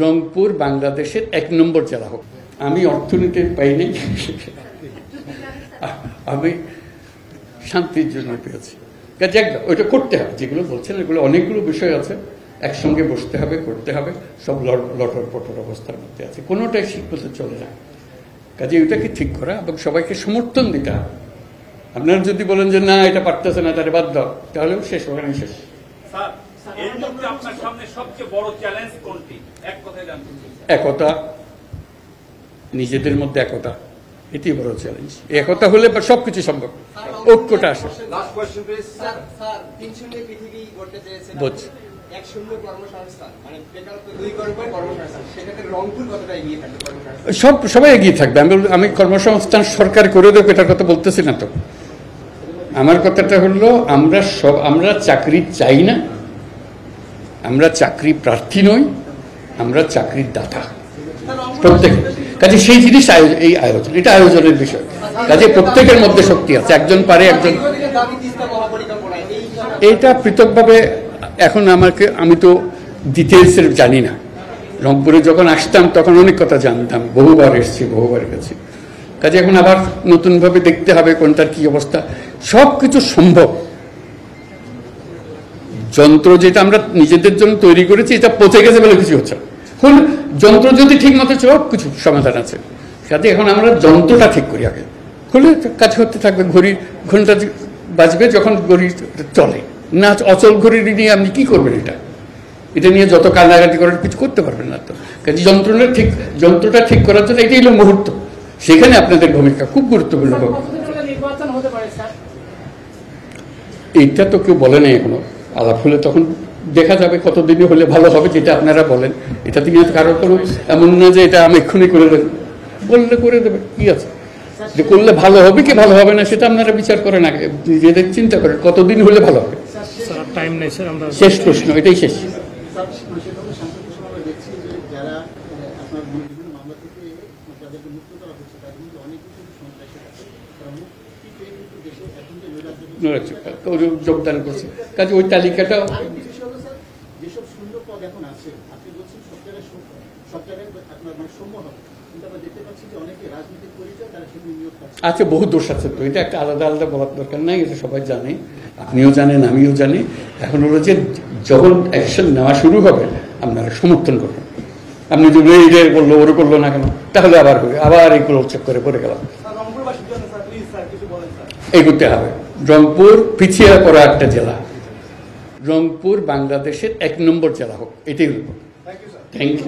রংপুর বাংলাদেশের ১ নম্বর জেলা হোক। আমি অর্থনীতির পাইনি, আমি শান্তির জন্য পেয়েছি। কাজে ওইটা করতে হবে, যেগুলো বলছেন এগুলো অনেকগুলো বিষয় আছে, একসঙ্গে বসতে হবে, করতে হবে, সব লটর পটর অবস্থার মধ্যে আছে, কোনোটাই ঠিক মতো চলে যায়। কাজে ওইটাকে ঠিক করা এবং সবাইকে সমর্থন দিতে হবে। আপনারা যদি বলেন যে না এটা পারতেছে না, তাহলে বাদ দাও, তাহলেও শেষ, ওখানে শেষ। একতা, নিজেদের মধ্যে একতা, এটি বড় চ্যালেঞ্জ। একতা হলে সবকিছু সম্ভব, ঐক্যটা আসে। সবাই এগিয়ে থাকবে। আমি কর্মসংস্থান সরকার করে দেবো এটার কথা বলতেছি না তো। আমার কথাটা হলো আমরা চাকরি চাই না, আমরা চাকরি প্রার্থী নই, আমরা চাকরির দাতা প্রত্যেকে। কাজে সেই জিনিস এই আয়োজন, এটা আয়োজনের বিষয়। কাজে প্রত্যেকের মধ্যে শক্তি আছে, একজন পারে একজন। এইটা পৃথকভাবে এখন আমি তো ডিটেলসের জানি না। রংপুরে যখন আসতাম তখন অনেক কথা জানতাম, বহুবার এসেছি, বহুবার গেছি। কাজে এখন আবার নতুনভাবে দেখতে হবে কোনটার কি অবস্থা। সব কিছু সম্ভব। যন্ত্র যেটা আমরা নিজেদের জন্য তৈরি করেছি এটা পচে গেছে বলে কিছু হচ্ছে। যন্ত্র যদি ঠিক মতো সব কিছু সমাধান আছে। কাজে এখন আমরা যন্ত্রটা ঠিক করি আগে, হলে কাজ করতে থাকবে। ঘন্টা বাজবে যখন ঘড়ি চলে না। অচল ঘড়ি নিয়ে আপনি কি করবেন? এটা নিয়ে যত কান্নাকাটি করেন কিছু করতে পারবেন না তো। কাজে যন্ত্রটা ঠিক করার জন্য এটাই হলো মুহূর্ত। সেখানে আপনাদের ভূমিকা খুব গুরুত্বপূর্ণ। এইটা তো কেউ বলে নাই এখনো। আলাপ হলে তখন দেখা যাবে কতদিনই হলে ভালো হবে, যেটা আপনারা বলেন। এটা থেকে কারোর কোনো এমন না যে এটা আমি এক্ষুনি করে দেবেন, বললে করে দেবে, কি আছে। যে করলে ভালো হবে কি ভালো হবে না সেটা আপনারা বিচার করেন আগে, নিজেদের চিন্তা করেন কতদিন হলে ভালো হবে। শেষ প্রশ্ন, এটাই শেষ। যোগদান করছে, কাজে ওই তালিকাটা আছে, বহু দোষ আছে তো। এটা একটা আলাদা আলাদা বলার দরকার নাই, এটা সবাই জানে, আপনিও জানেন, আমিও জানি। এখন হলো যে যখন অ্যাকশন নেওয়া শুরু হবে আপনারা সমর্থন করবেন। আপনি যদি এইটা করলো ওর করলো না কেন, তাহলে আবার এইগুলো চক্করে পড়ে গেলাম। এগোতে হবে। রংপুর পিছিয়ে পড়া একটা জেলা, রংপুর বাংলাদেশের ১ নম্বর জেলা হোক, এটাই হল। Thank you.